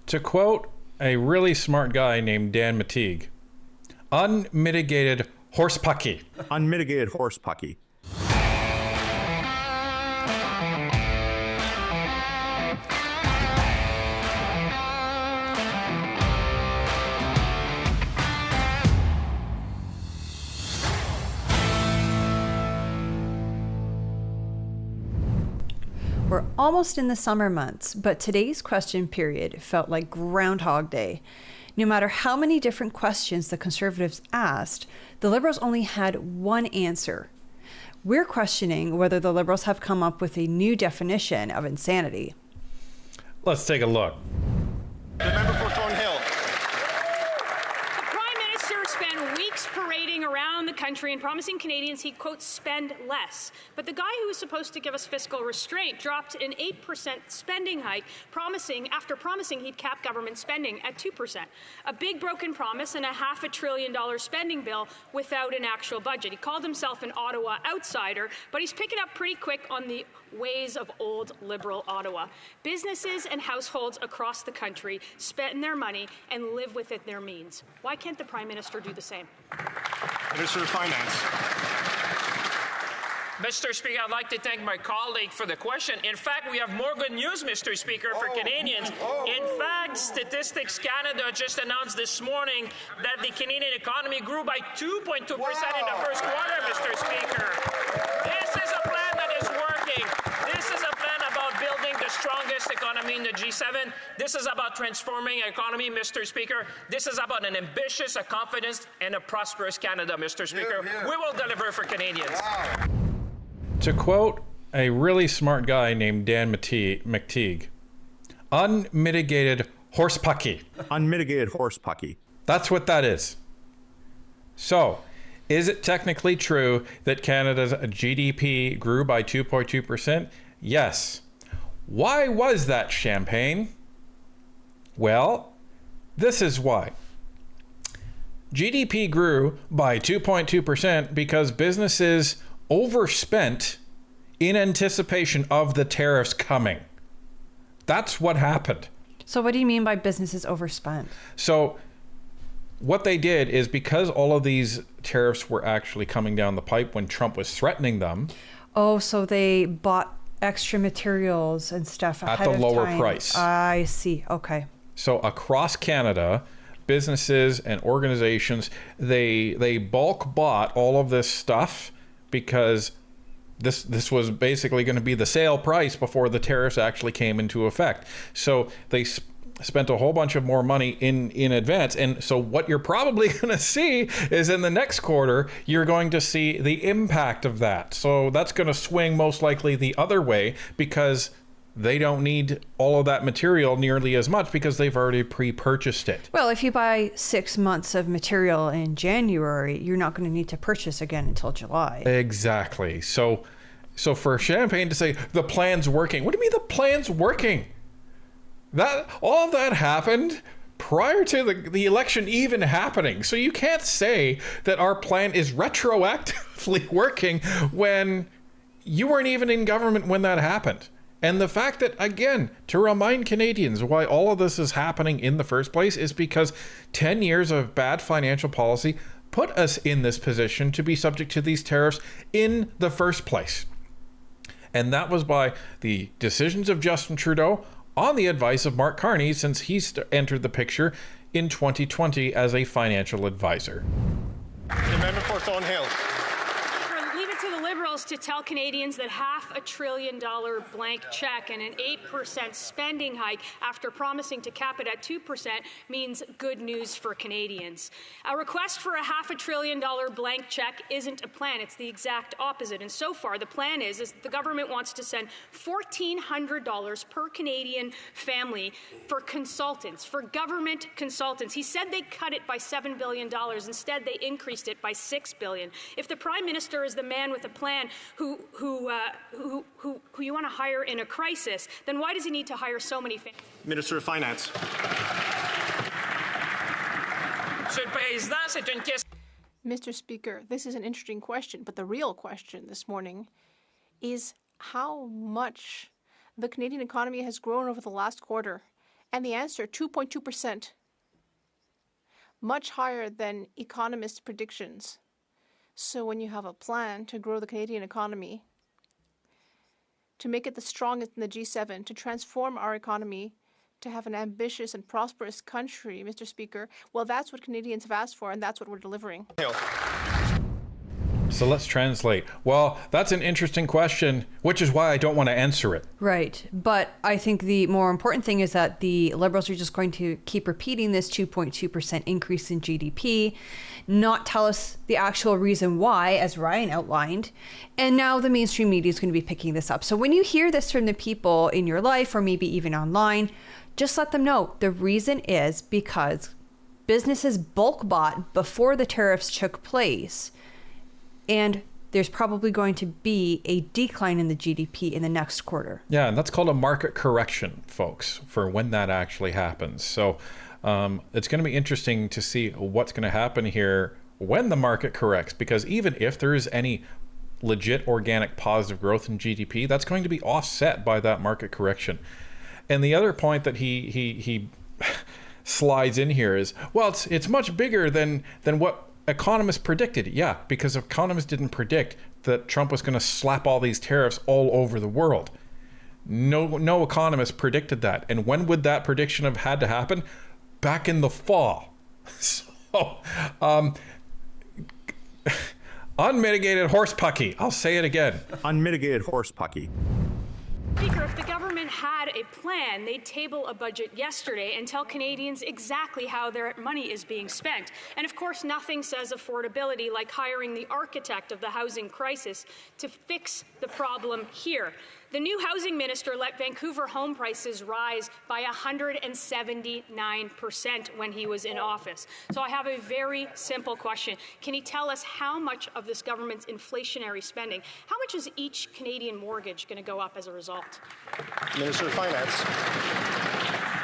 To quote a really smart guy named Dan Matigue, unmitigated horsepucky. Unmitigated horsepucky. We're almost in the summer months, but today's question period felt like Groundhog Day. No matter how many different questions the Conservatives asked, the Liberals only had one answer. We're questioning whether the Liberals have come up with a new definition of insanity. Let's take a look. The member for Thornhill. The Prime Minister spent weeks parading around the country and promising Canadians he'd, quote, spend less. But the guy who was supposed to give us fiscal restraint dropped an 8% spending hike, after promising he'd cap government spending at 2%. A big broken promise and a $500 billion spending bill without an actual budget. He called himself an Ottawa outsider, but he's picking up pretty quick on the ways of old Liberal Ottawa. Businesses and households across the country spend their money and live within their means. Why can't the Prime Minister do the same? Minister of Finance. Mr. Speaker, I'd like to thank my colleague for the question. In fact, we have more good news, Mr. Speaker, for Canadians. In fact, Statistics Canada just announced this morning that the Canadian economy grew by 2.2% in the first quarter, Mr. Speaker. This is a plan that is working. This is a plan about building the strongest economy in the G7. This is about transforming our economy, Mr. Speaker. This is about an ambitious, a confident, and a prosperous Canada, Mr. Speaker. We will deliver for Canadians. To quote a really smart guy named Dan Matigue, unmitigated horsepucky. Unmitigated horsepucky. That's what that is. So, is it technically true that Canada's GDP grew by 2.2%? Yes. Why was that, Champagne? Well, this is why. GDP grew by 2.2% because businesses overspent in anticipation of the tariffs coming. That's what happened. So what do you mean by businesses overspent? So what they did is, because all of these tariffs were actually coming down the pipe when Trump was threatening them. Oh, so they bought extra materials and stuff ahead at the lower time. price. I see. Okay. So across Canada, businesses and organizations, they bulk bought all of this stuff because this was basically going to be the sale price before the tariffs actually came into effect. So they spent a whole bunch of more money in advance. And so what you're probably going to see is in the next quarter, you're going to see the impact of that. So that's going to swing most likely the other way because they don't need all of that material nearly as much because they've already pre-purchased it. Well, if you buy 6 months of material in January, you're not going to need to purchase again until July. Exactly. So for Champagne to say the plan's working, what do you mean the plan's working? That all of that happened prior to the election even happening. So you can't say that our plan is retroactively working when you weren't even in government when that happened. And the fact that, again, to remind Canadians why all of this is happening in the first place is because 10 years of bad financial policy put us in this position to be subject to these tariffs in the first place. And that was by the decisions of Justin Trudeau on the advice of Mark Carney since he entered the picture in 2020 as a financial advisor. The member for Thornhill. Leave it to the Liberals to tell Canadians that $500 billion blank check and an 8% spending hike after promising to cap it at 2% means good news for Canadians. A request for a $500 billion blank check isn't a plan. It's the exact opposite. And so far, the plan is the government wants to send $1,400 per Canadian family for consultants, for government consultants. He said they cut it by $7 billion. Instead, they increased it by $6 billion. If the Prime Minister is the man with a plan who you want to hire in a crisis, then why does he need to hire so many families? Minister of Finance. Mr. Speaker, this is an interesting question, but the real question this morning is how much the Canadian economy has grown over the last quarter. And the answer, 2.2%. Much higher than economists' predictions. So when you have a plan to grow the Canadian economy, to make it the strongest in the G7, to transform our economy, to have an ambitious and prosperous country, Mr. Speaker, well, that's what Canadians have asked for, and that's what we're delivering. So let's translate. Well, that's an interesting question, which is why I don't want to answer it. Right. But I think the more important thing is that the Liberals are just going to keep repeating this 2.2% increase in GDP, not tell us the actual reason why, as Ryan outlined. And now the mainstream media is going to be picking this up. So when you hear this from the people in your life or maybe even online, just let them know the reason is because businesses bulk bought before the tariffs took place. And there's probably going to be a decline in the GDP in the next quarter. Yeah, and that's called a market correction, folks, for when that actually happens. So it's going to be interesting to see what's going to happen here when the market corrects, because even if there is any legit organic positive growth in GDP, that's going to be offset by that market correction. And the other point that he slides in here is, well, it's much bigger than what economists predicted. Yeah, because economists didn't predict that Trump was going to slap all these tariffs all over the world. No economist predicted that. And when would that prediction have had to happen? Back in the fall. So, unmitigated horse pucky. I'll say it again. Unmitigated horse pucky. Speaker, if the government had a plan, they'd table a budget yesterday and tell Canadians exactly how their money is being spent. And of course, nothing says affordability like hiring the architect of the housing crisis to fix the problem here. The new housing minister let Vancouver home prices rise by 179% when he was in office. So I have a very simple question. Can he tell us how much of this government's inflationary spending, how much is each Canadian mortgage going to go up as a result? Minister of Finance.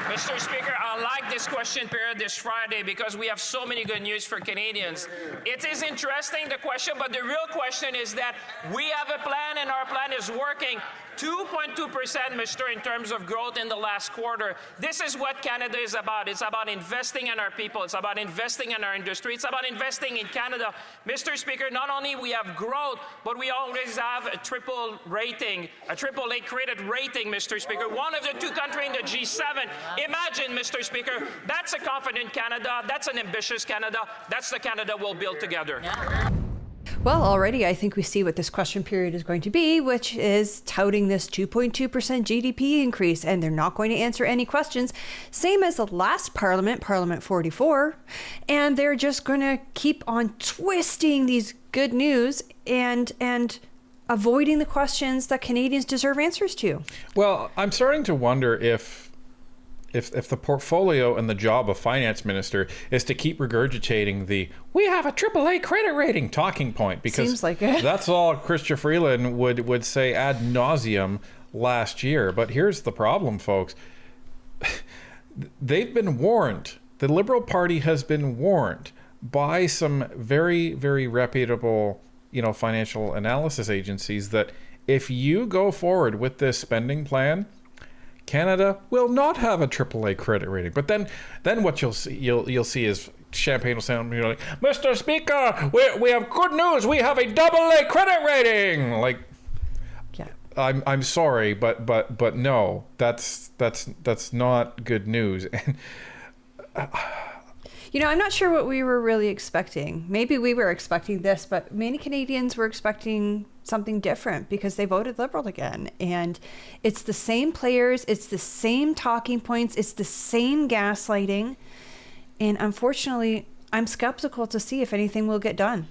Mr. Speaker, I like this question period this Friday because we have so many good news for Canadians. It is interesting, the question, but the real question is that we have a plan and our plan is working. 2.2%, Mr. in terms of growth in the last quarter. This is what Canada is about. It's about investing in our people. It's about investing in our industry. It's about investing in Canada. Mr. Speaker, not only we have growth, but we always have a triple rating, a AAA credit rating, Mr. Speaker. One of the two countries in the G7. Imagine, Mr. Speaker, that's a confident Canada. That's an ambitious Canada. That's the Canada we'll build together. Well, already I think we see what this question period is going to be, which is touting this 2.2% GDP increase, and they're not going to answer any questions, same as the last Parliament, Parliament 44, and they're just going to keep on twisting these good news and avoiding the questions that Canadians deserve answers to. Well, I'm starting to wonder if the portfolio and the job of finance minister is to keep regurgitating the "we have a AAA credit rating" talking point, because seems like it. That's all Chrystia Freeland would say ad nauseum last year. But here's the problem, folks. They've been warned. The Liberal Party has been warned by some very, very reputable, financial analysis agencies that if you go forward with this spending plan, Canada will not have a AAA credit rating. But then what you'll see is Champagne will sound like, "Mr. Speaker, we have good news. We have a AA credit rating." Like, Yeah. I'm sorry, but no, that's not good news. And I'm not sure what we were really expecting. Maybe we were expecting this, but many Canadians were expecting something different because they voted Liberal again. And it's the same players, it's the same talking points, it's the same gaslighting. And unfortunately, I'm skeptical to see if anything will get done.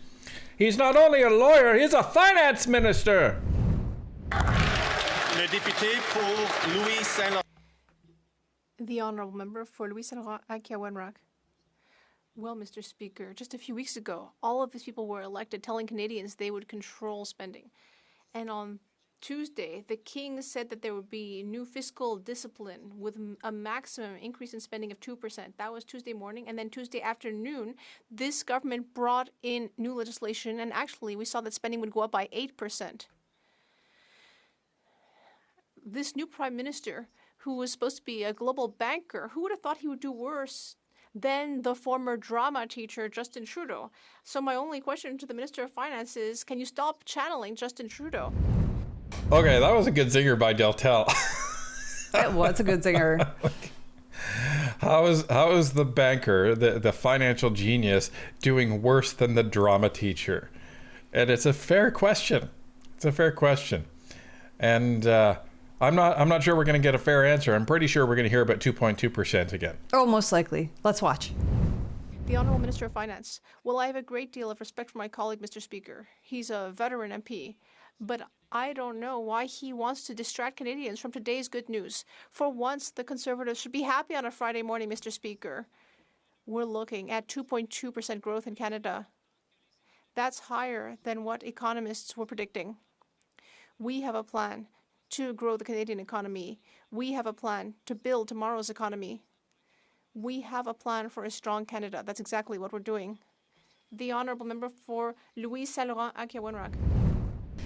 he's not only a lawyer, he's a finance minister. Le député pour Louis Saint-Laurent. The honourable member for Louis Saint-Laurent, Akiawenrak. Well, Mr. Speaker, just a few weeks ago, all of these people were elected telling Canadians they would control spending. And on Tuesday, the King said that there would be new fiscal discipline with a maximum increase in spending of 2%. That was Tuesday morning. And then Tuesday afternoon, this government brought in new legislation. And actually, we saw that spending would go up by 8%. This new prime minister, who was supposed to be a global banker. Who would have thought he would do worse than the former drama teacher, Justin Trudeau? So my only question to the Minister of Finance is, can you stop channeling Justin Trudeau? Okay, that was a good zinger by Deltel. It was a good zinger. How is the banker, the financial genius, doing worse than the drama teacher? And it's a fair question. It's a fair question. And I'm not sure we're going to get a fair answer. I'm pretty sure we're going to hear about 2.2% again. Oh, most likely. Let's watch. The Honourable Minister of Finance. Well, I have a great deal of respect for my colleague, Mr. Speaker. He's a veteran MP. But I don't know why he wants to distract Canadians from today's good news. For once, the Conservatives should be happy on a Friday morning, Mr. Speaker. We're looking at 2.2% growth in Canada. That's higher than what economists were predicting. We have a plan to grow the Canadian economy. We have a plan to build tomorrow's economy. We have a plan for a strong Canada. That's exactly what we're doing. The Honourable Member for Louis Saint Laurent Akiawenrak.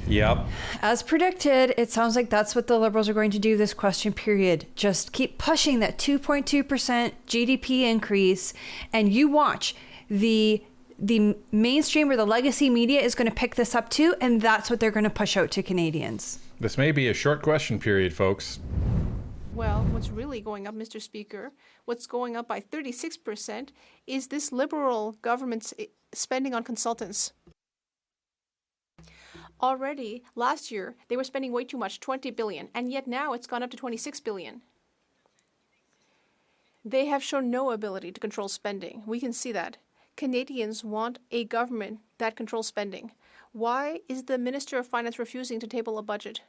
Yep. As predicted, it sounds like that's what the Liberals are going to do this question period. Just keep pushing that 2.2% GDP increase, and you watch. The mainstream or the legacy media is going to pick this up too, and that's what they're going to push out to Canadians. This may be a short question period, folks. Well, what's really going up, Mr. Speaker, what's going up by 36% is this Liberal government's spending on consultants. Already, last year, they were spending way too much, 20 billion, and yet now it's gone up to 26 billion. They have shown no ability to control spending. We can see that. Canadians want a government that controls spending. Why is the Minister of Finance refusing to table a budget?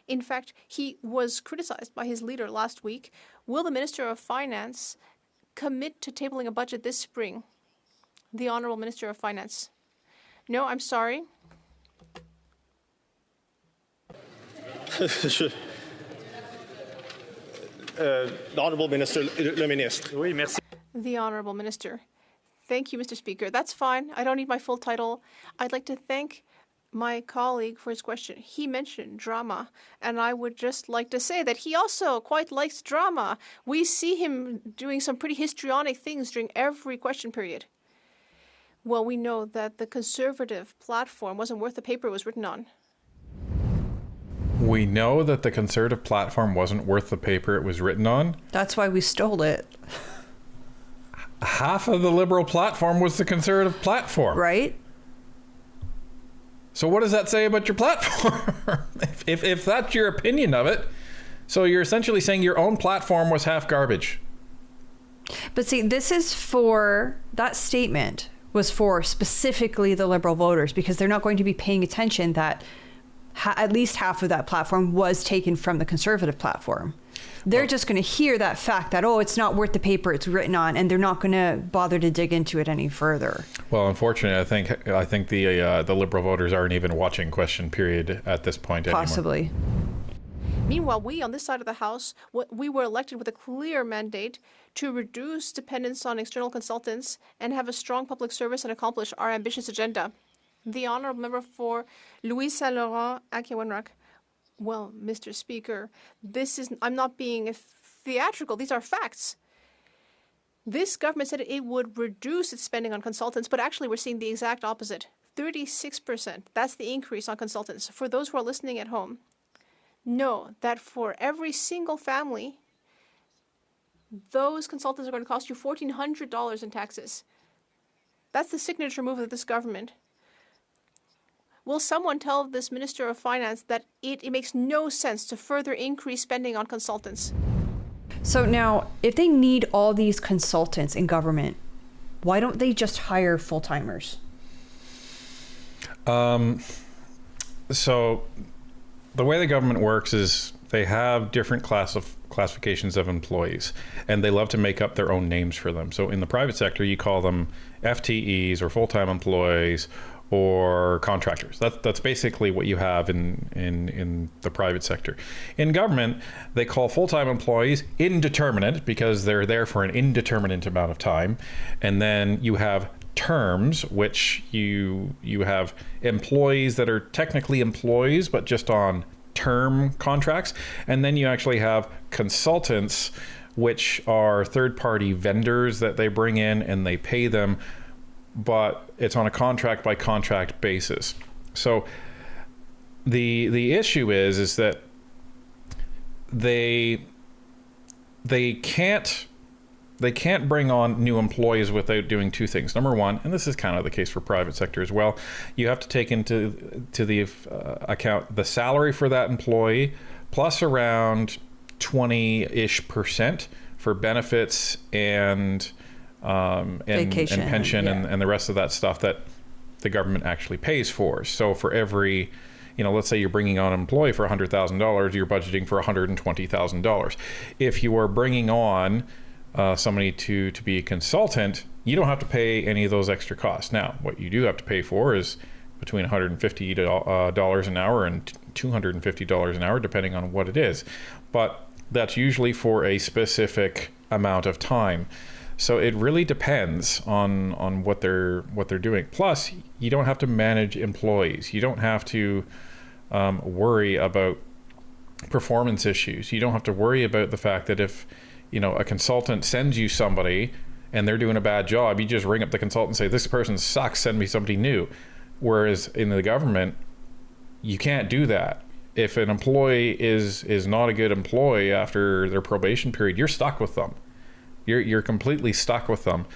In fact, he was criticized by his leader last week. Will the Minister of Finance commit to tabling a budget this spring? The Honourable Minister of Finance. No, I'm sorry. The Honourable Minister, le Ministre. Oui, merci. The Honourable Minister. Thank you, Mr. Speaker. That's fine. I don't need my full title. I'd like to thank my colleague for his question. He mentioned drama, and I would just like to say that he also quite likes drama. We see him doing some pretty histrionic things during every question period. Well, we know that the Conservative platform wasn't worth the paper it was written on. We know that the Conservative platform wasn't worth the paper it was written on. That's why we stole it. Half of the Liberal platform was the Conservative platform. Right? So what does that say about your platform? if that's your opinion of it, so you're essentially saying your own platform was half garbage. But see, this is for, that statement was for specifically the Liberal voters, because they're not going to be paying attention that at least half of that platform was taken from the Conservative platform. They're just going to hear that fact that, oh, it's not worth the paper it's written on, and they're not going to bother to dig into it any further. Well, unfortunately, I think the Liberal voters aren't even watching question period at this point anymore. Possibly. Meanwhile, we on this side of the House, we were elected with a clear mandate to reduce dependence on external consultants and have a strong public service and accomplish our ambitious agenda. The Honourable Member for Louis Saint Laurent Akiawenrak. Well, Mr. Speaker, I'm not being theatrical. These are facts. This government said it would reduce its spending on consultants, but actually we're seeing the exact opposite. 36%. That's the increase on consultants. For those who are listening at home, know that for every single family, those consultants are going to cost you $1,400 in taxes. That's the signature move of this government. Will someone tell this Minister of Finance that it makes no sense to further increase spending on consultants? So now, if they need all these consultants in government, why don't they just hire full-timers? So the way the government works is they have different classifications of employees, and they love to make up their own names for them. So in the private sector, you call them FTEs or full-time employees or contractors. That's basically what you have in the private sector. In government, they call full-time employees indeterminate because they're there for an indeterminate amount of time. And then you have terms, which you have employees that are technically employees, but just on term contracts. And then you actually have consultants, which are third-party vendors that they bring in and they pay them, but it's on a contract by contract basis. So the issue is that they can't bring on new employees without doing two things. Number one, and this is kind of the case for private sector as well, you have to take into the account the salary for that employee, plus around 20-ish% for benefits and Vacation, and pension yeah. and the rest of that stuff that the government actually pays for. So for every, let's say you're bringing on an employee for $100,000, you're budgeting for $120,000. If you are bringing on somebody to be a consultant, you don't have to pay any of those extra costs. Now, what you do have to pay for is between $150 an hour and $250 an hour, depending on what it is. But that's usually for a specific amount of time. So it really depends on what they're doing. Plus, you don't have to manage employees. You don't have to worry about performance issues. You don't have to worry about the fact that if a consultant sends you somebody and they're doing a bad job, you just ring up the consultant and say, this person sucks, send me somebody new. Whereas in the government, you can't do that. If an employee is not a good employee after their probation period, you're stuck with them. You're completely stuck with them.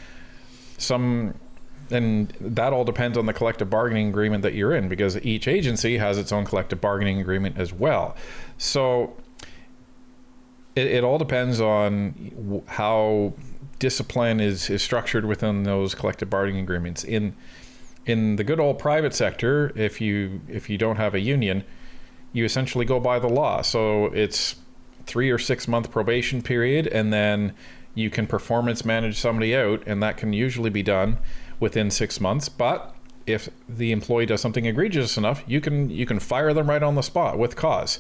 And that all depends on the collective bargaining agreement that you're in, because each agency has its own collective bargaining agreement as well. So it all depends on how discipline is structured within those collective bargaining agreements. In the good old private sector, if you don't have a union, you essentially go by the law. So it's 3 or 6 month probation period, and then you can performance manage somebody out, and that can usually be done within 6 months. But if the employee does something egregious enough, you can fire them right on the spot with cause.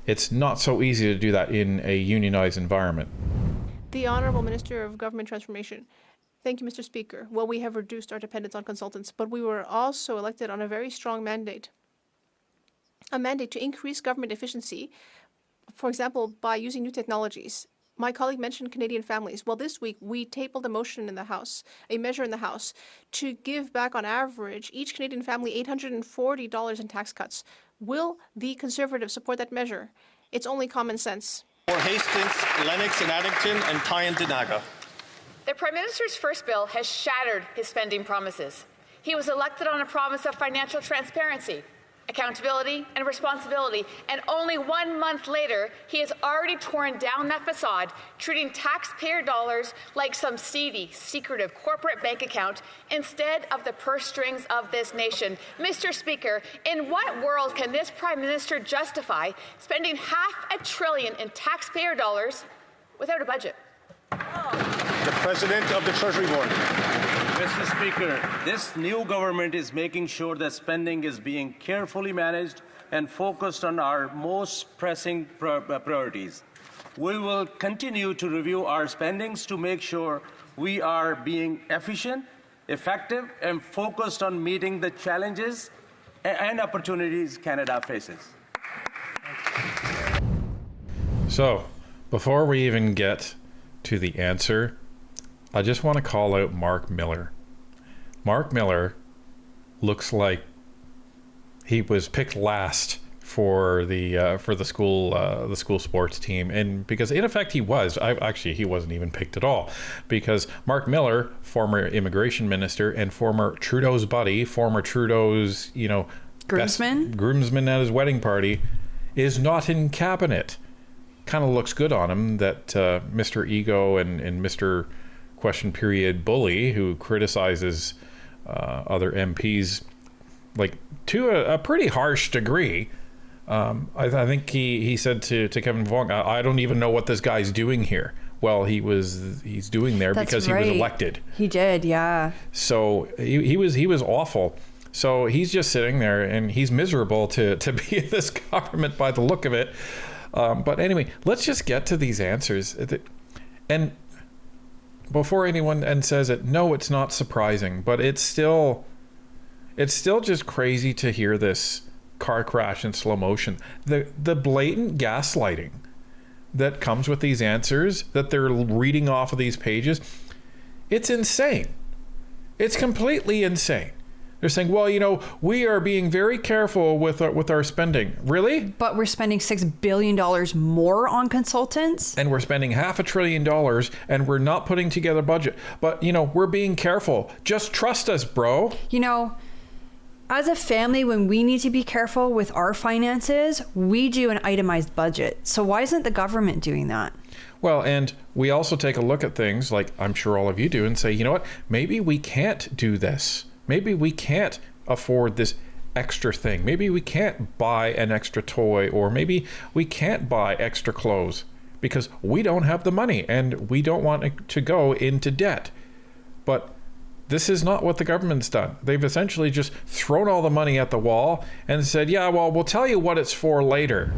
It's not so easy to do that in a unionized environment. The Honourable Minister of Government Transformation. Thank you, Mr. Speaker. Well, we have reduced our dependence on consultants, but we were also elected on a very strong mandate. A mandate to increase government efficiency, for example, by using new technologies. My colleague mentioned Canadian families. Well, this week we tabled a motion in the House, a measure in the House, to give back on average each Canadian family $840 in tax cuts. Will the Conservatives support that measure? It's only common sense. For Hastings, Lennox and Addington, and Tye and Denaga. The Prime Minister's first bill has shattered his spending promises. He was elected on a promise of financial transparency, accountability, and responsibility, and only 1 month later, he has already torn down that facade, treating taxpayer dollars like some seedy, secretive corporate bank account instead of the purse strings of this nation. Mr. Speaker, in what world can this Prime Minister justify spending $500 billion in taxpayer dollars without a budget? The President of the Treasury Board. Mr. Speaker, this new government is making sure that spending is being carefully managed and focused on our most pressing priorities. We will continue to review our spendings to make sure we are being efficient, effective, and focused on meeting the challenges and opportunities Canada faces. So, before we even get to the answer, I just want to call out Mark Miller. Mark Miller looks like he was picked last for the school sports team, and because in effect he wasn't even picked at all, because Mark Miller, former immigration minister and former Trudeau's buddy, former Trudeau's groomsman at his wedding party, is not in cabinet. Kind of looks good on him that Mr. Ego and Mr. Question period bully, who criticizes other MPs like to a pretty harsh degree. I think he said to Kevin Vuong, I don't even know what this guy's doing here. Well, he's doing there because right. He was elected. He did, yeah. So he was awful. So he's just sitting there and he's miserable to be in this government by the look of it. But anyway, let's just get to these answers. And before anyone says it, no, it's not surprising, but it's still just crazy to hear this car crash in slow motion. The blatant gaslighting that comes with these answers that they're reading off of these pages, it's insane. It's completely insane. They're saying, well, you know, we are being very careful with our spending. Really? But we're spending $6 billion more on consultants. And we're spending $500 billion and we're not putting together a budget. But, you know, we're being careful. Just trust us, bro. You know, as a family, when we need to be careful with our finances, we do an itemized budget. So why isn't the government doing that? Well, and we also take a look at things like I'm sure all of you do and say, you know what, maybe we can't do this. Maybe we can't afford this extra thing. Maybe we can't buy an extra toy, or maybe we can't buy extra clothes because we don't have the money and we don't want to go into debt. But this is not what the government's done. They've essentially just thrown all the money at the wall and said, yeah, well, we'll tell you what it's for later.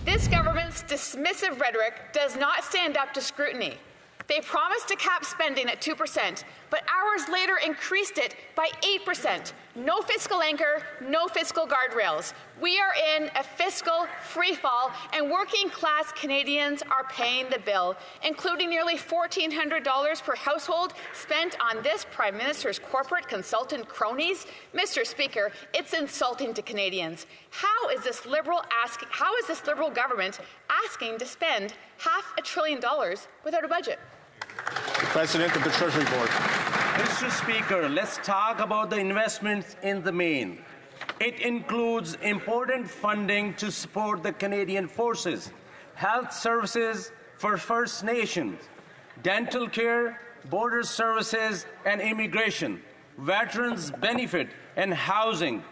This government's dismissive rhetoric does not stand up to scrutiny. They promised to cap spending at 2%, but hours later increased it by 8%. No fiscal anchor, no fiscal guardrails. We are in a fiscal freefall, and working-class Canadians are paying the bill, including nearly $1,400 per household spent on this Prime Minister's corporate consultant cronies. Mr. Speaker, it's insulting to Canadians. How is this Liberal government asking to spend $500 billion without a budget? President of the Treasury Board. Mr. Speaker, let's talk about the investments in the main. It includes important funding to support the Canadian forces, health services for First Nations, dental care, border services and immigration, veterans benefit and housing.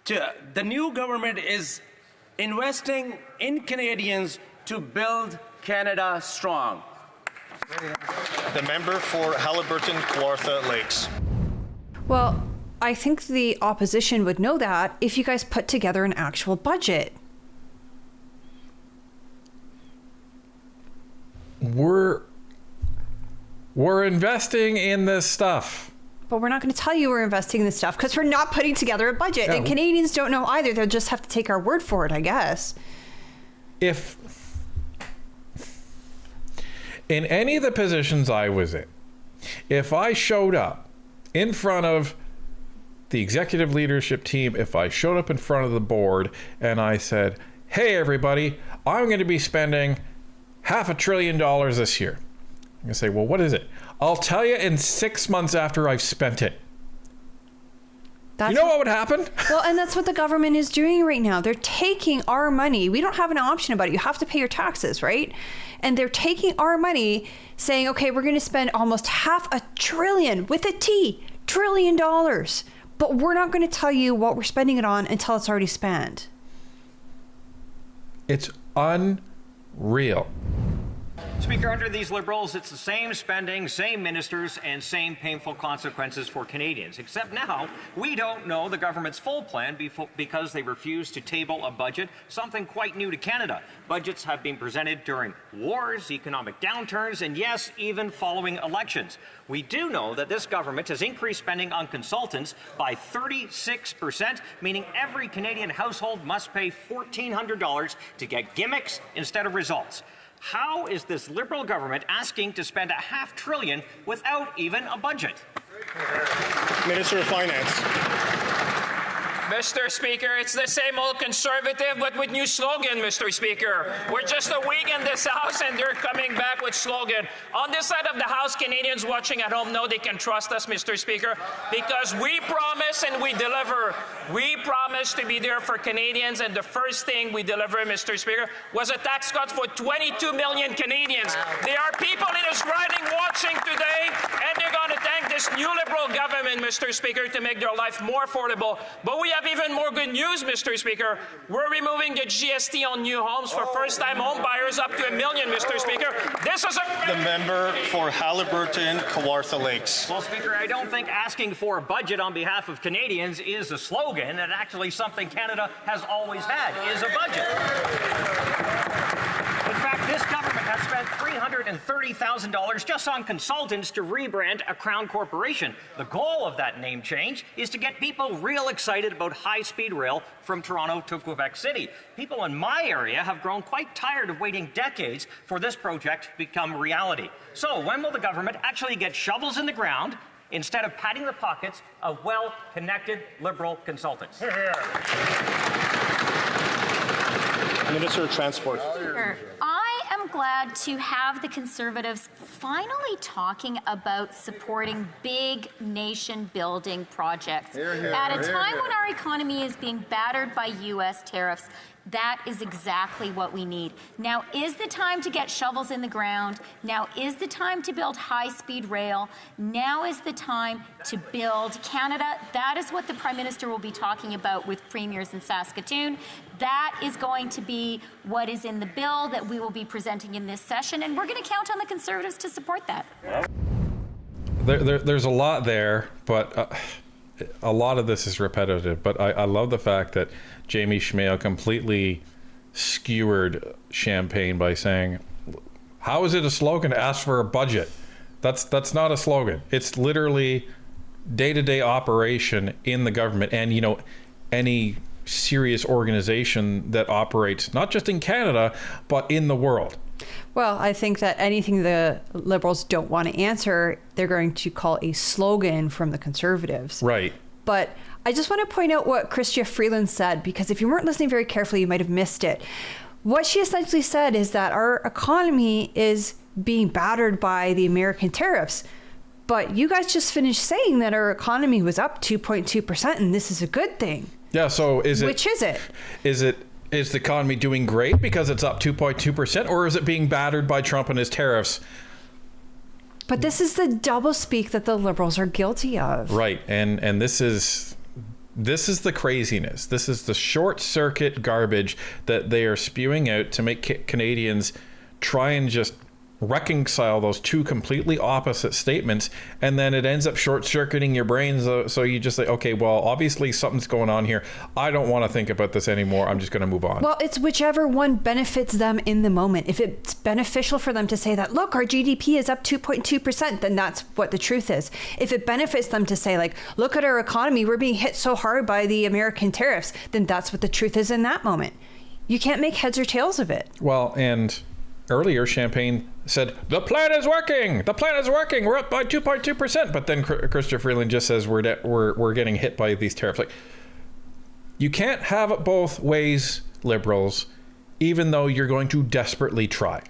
The new government is investing in Canadians to build Canada strong. The member for Haliburton-Kawartha Lakes. Well, I think the opposition would know that if you guys put together an actual budget. We're investing in this stuff. But we're not going to tell you we're investing in this stuff because we're not putting together a budget. Yeah. And Canadians don't know either. They'll just have to take our word for it, I guess. If in any of the positions I was in, if I showed up in front of the executive leadership team, if I showed up in front of the board and I said, hey, everybody, I'm going to be spending $500 billion this year. I'm going to say, well, what is it? I'll tell you in 6 months after I've spent it. You know what would happen? Well, and that's what the government is doing right now. They're taking our money. We don't have an option about it. You have to pay your taxes, right? And they're taking our money saying, okay, we're going to spend almost $500 billion with a T, $1 trillion. But we're not going to tell you what we're spending it on until it's already spent. It's unreal. Speaker, under these Liberals, it's the same spending, same ministers, and same painful consequences for Canadians. Except now, we don't know the government's full plan because they refuse to table a budget, something quite new to Canada. Budgets have been presented during wars, economic downturns, and yes, even following elections. We do know that this government has increased spending on consultants by 36%, meaning every Canadian household must pay $1,400 to get gimmicks instead of results. How is this Liberal government asking to spend $500 billion without even a budget? Minister of Finance. Mr. Speaker, it's the same old Conservative, but with new slogan, Mr. Speaker. We're just a week in this House, and they're coming back with slogan. On this side of the House, Canadians watching at home know they can trust us, Mr. Speaker, because we promise and we deliver. We promise to be there for Canadians, and the first thing we delivered, Mr. Speaker, was a tax cut for 22 million Canadians. There are people in this riding watching today, and they're going to thank this new Liberal government, Mr. Speaker, to make their life more affordable. But we have even more good news, Mr. Speaker. We're removing the GST on new homes for first-time home buyers up to $1 million, Mr. Speaker. This is The member for Haliburton-Kawartha Lakes. Well, Speaker, I don't think asking for a budget on behalf of Canadians is a slogan, and actually something Canada has always had, is a budget. In fact, this government has spent spent $330,000 just on consultants to rebrand a Crown corporation. The goal of that name change is to get people real excited about high-speed rail from Toronto to Quebec City. People in my area have grown quite tired of waiting decades for this project to become reality. So when will the government actually get shovels in the ground instead of padding the pockets of well-connected Liberal consultants? Minister of Transport. I am glad to have the Conservatives finally talking about supporting big nation-building projects. At a time when our economy is being battered by U.S. tariffs, that is exactly what we need. Now is the time to get shovels in the ground. Now is the time to build high-speed rail. Now is the time to build Canada. That is what the Prime Minister will be talking about with premiers in Saskatoon. That is going to be what is in the bill that we will be presenting in this session, and we're going to count on the Conservatives to support that. There's a lot there, but a lot of this is repetitive. But I love the fact that Jamie Schmale completely skewered Champagne by saying, how is it a slogan to ask for a budget? That's not a slogan. It's literally day-to-day operation in the government. And, you know, any serious organization that operates not just in Canada, but in the world. Well, I think that anything the Liberals don't want to answer, they're going to call a slogan from the Conservatives. Right. But I just want to point out what Chrystia Freeland said, because if you weren't listening very carefully, you might have missed it. What she essentially said is that our economy is being battered by the American tariffs. But you guys just finished saying that our economy was up 2.2%, and this is a good thing. Yeah, so is it... Which is it? Is the economy doing great because it's up 2.2%, or is it being battered by Trump and his tariffs? But this is the doublespeak that the Liberals are guilty of. Right, and this is the craziness. This is the short circuit garbage that they are spewing out to make Canadians try and just reconcile those two completely opposite statements, and then it ends up short-circuiting your brains, so you just say, okay, well, obviously something's going on here. I don't want to think about this anymore. I'm just going to move on. Well, it's whichever one benefits them in the moment. If it's beneficial for them to say that, look, our GDP is up 2.2%, then that's what the truth is. If it benefits them to say, like, look at our economy, we're being hit so hard by the American tariffs, then that's what the truth is in that moment. You can't make heads or tails of it. Well, and earlier, Champagne said, the plan is working. The plan is working. We're up by 2.2%. But then Chrystia Freeland just says we're getting hit by these tariffs. Like, you can't have it both ways, Liberals, even though you're going to desperately try.